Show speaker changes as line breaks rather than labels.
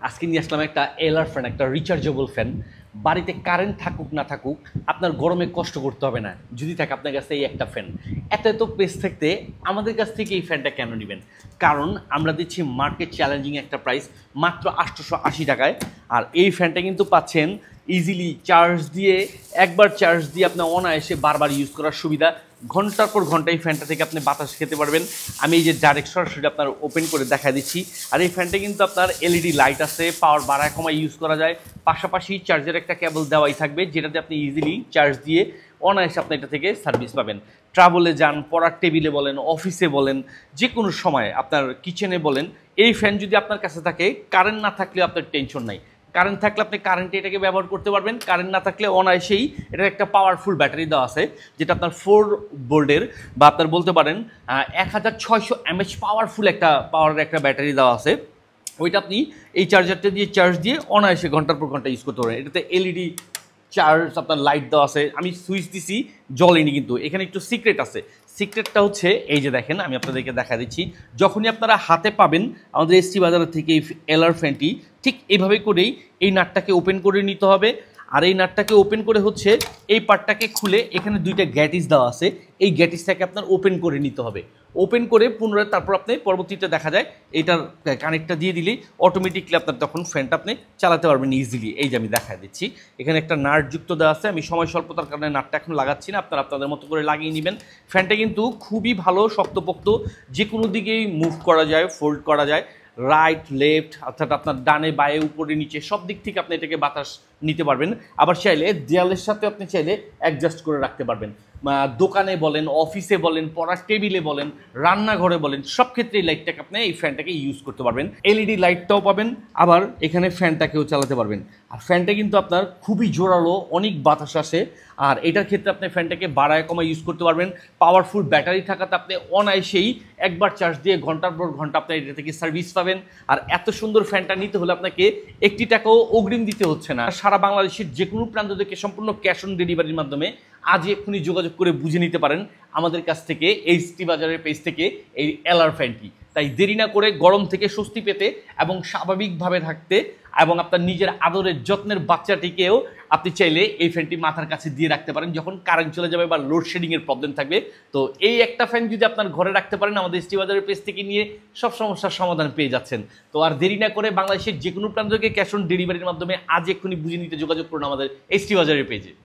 আজকে নিয়ে আসলাম একটা এলআর ফ্যান, একটা রিচার্জেবল ফ্যান। বাড়িতে কারেন্ট থাকুক না থাকুক আপনার গরমে কষ্ট করতে হবে না যদি থাকে আপনার কাছে এই একটা ফ্যান। এত এত প্রেস থাকতে আমাদের কাছ থেকে এই ফ্যানটা কেন নেবেন? কারণ আমরা দিচ্ছি মার্কেট চ্যালেঞ্জিং একটা প্রাইস, মাত্র 880 টাকায়। আর এই ফ্যানটা কিন্তু পাচ্ছেন ইজিলি চার্জ দিয়ে, একবার চার্জ দিয়ে আপনার অনায়াসে বারবার ইউজ করার সুবিধা। ঘন্টার পর ঘন্টা এই ফ্যানটা থেকে আপনি বাতাস খেতে পারবেন। আমি এই যে ডাইরেক্ট সরাসরি আপনার ওপেন করে দেখা দিচ্ছি। আর এই ফ্যানটা কিন্তু আপনার এলইডি লাইট আছে, পাওয়ার বাড়ায় কমায় ইউজ করা যায়। পাশাপাশি চার্জের একটা কেবল দেওয়াই থাকবে, যেটাতে আপনি ইজিলি চার্জ দিয়ে অনায়াসে আপনি এটা থেকে সার্ভিস পাবেন। ট্রাভেলে যান, পড়ার টেবিলে বলেন, অফিসে বলেন, যে কোনো সময় আপনার কিচেনে বলেন, এই ফ্যান যদি আপনার কাছে থাকে, কারেন্ট না থাকলেও আপনার টেনশন নাই। কারেন্ট থাকলে আপনি কারেন্টে এটাকে ব্যবহার করতে পারবেন, কারেন্ট না থাকলে অনায়াসেই এটার একটা পাওয়ারফুল ব্যাটারি দেওয়া আছে, যেটা আপনার 4 ভোল্টের বা আপনার বলতে পারেন 1600 mAh পাওয়ারফুল একটা পাওয়ারের একটা ব্যাটারি দেওয়া আছে। ওইটা আপনি এই চার্জারটা দিয়ে চার্জ দিয়ে অনায়াসে ঘন্টার পর ঘন্টা ইউজ করতে পারবেন। এটাতে এলইডি চার্জ আপনার লাইট দেওয়া আছে। আমি সুইচ দিছি, জ্বলেনি, কিন্তু এখানে একটু সিক্রেট আছে। সিক্রেটটা হচ্ছে এই যে দেখেন, আমি আপনাদেরকে দেখা দিচ্ছি। যখনই আপনারা হাতে পাবেন আমাদের এসটি বাজার থেকে এই এলআর ফ্যানটি, ঠিক এইভাবে করেই এই নাটটাকে ওপেন করে নিতে হবে। আর এই নাটটাকে ওপেন করে হচ্ছে এই পার্টটাকে খুলে এখানে দুইটা গ্যাটিস দেওয়া আছে, এই গ্যাটিসটাকে আপনার ওপেন করে নিতে হবে। ওপেন করে পুনরায় তারপর আপনি পরবর্তীতে দেখা যায় এটার কানেক্টটা দিয়ে দিলেই অটোমেটিকলি আপনার তখন ফ্যানটা আপনি চালাতে পারবেন ইজিলি। এই যে আমি দেখা দিচ্ছি, এখানে একটা নাট যুক্ত দেওয়া আছে। আমি সময় স্বল্পতার কারণে নাটটা এখন লাগাচ্ছি না, আপনারা আপনাদের মতো করে লাগিয়ে নেবেন। ফ্যানটা কিন্তু খুবই ভালো, শক্তপোক্ত, যে কোনো দিকেই মুভ করা যায়, ফোল্ড করা যায়, রাইট লেফট, অর্থাৎ আপনার ডানে বায়ে উপরে নিচে সব দিক থেকে আপনি এটাকে বাতাস নিতে পারবেন। আবার চাইলে দেয়ালের সাথে আপনি চাইলে অ্যাডজাস্ট করে রাখতে পারবেন। দোকানে বলেন, অফিসে বলেন, পড়ার টেবিলে বলেন, রান্নাঘরে বলেন, সব ক্ষেত্রে এই লাইটটাকে আপনি এই ফ্যানটাকে ইউজ করতে পারবেন। এলইডি লাইটটাও পাবেন, আবার এখানে ফ্যানটাকেও চালাতে পারবেন। আর ফ্যানটা কিন্তু আপনার খুবই জোরালো, অনেক বাতাস আসে। আর এটার ক্ষেত্রে আপনি ফ্যানটাকে বাড়ায় কমায় ইউজ করতে পারবেন। পাওয়ারফুল ব্যাটারি থাকাতে আপনি অনায়াসেই একবার চার্জ দিয়ে ঘন্টার পর ঘন্টা আপনি এটা থেকে সার্ভিস পাবেন। আর এত সুন্দর ফ্যানটা নিতে হলে আপনাকে একটি টাকাও অগ্রিম দিতে হচ্ছে না। সারা বাংলাদেশের যে কোনো প্রান্ত থেকে সম্পূর্ণ ক্যাশ অন ডেলিভারির মাধ্যমে আজই এক্ষুনি যোগাযোগ করে বুঝে নিতে পারেন আমাদের কাছ থেকে এইচটি বাজারের পেজ থেকে এই এলআর ফ্যানটি। তাই দেরি না করে গরম থেকে স্বস্তি পেতে এবং স্বাভাবিকভাবে থাকতে এবং আপনার নিজের আদরের যত্নের বাচ্চাটিকেও আপনি চাইলে এই ফ্যানটি মাথার কাছে দিয়ে রাখতে পারেন যখন কারেন্ট চলে যাবে বা লোডশেডিংয়ের প্রবলেম থাকবে। তো এই একটা ফ্যান যদি আপনার ঘরে রাখতে পারেন, আমাদের এসটি বাজারের পেজ থেকে নিয়ে সব সমস্যার সমাধান পেয়ে যাচ্ছেন। তো আর দেরি না করে বাংলাদেশের যে কোনো প্রান্ত থেকে ক্যাশ অন ডেলিভারির মাধ্যমে আজ এক্ষুনি বুঝে নিতে যোগাযোগ করুন আমাদের এসটি বাজারের পেজে।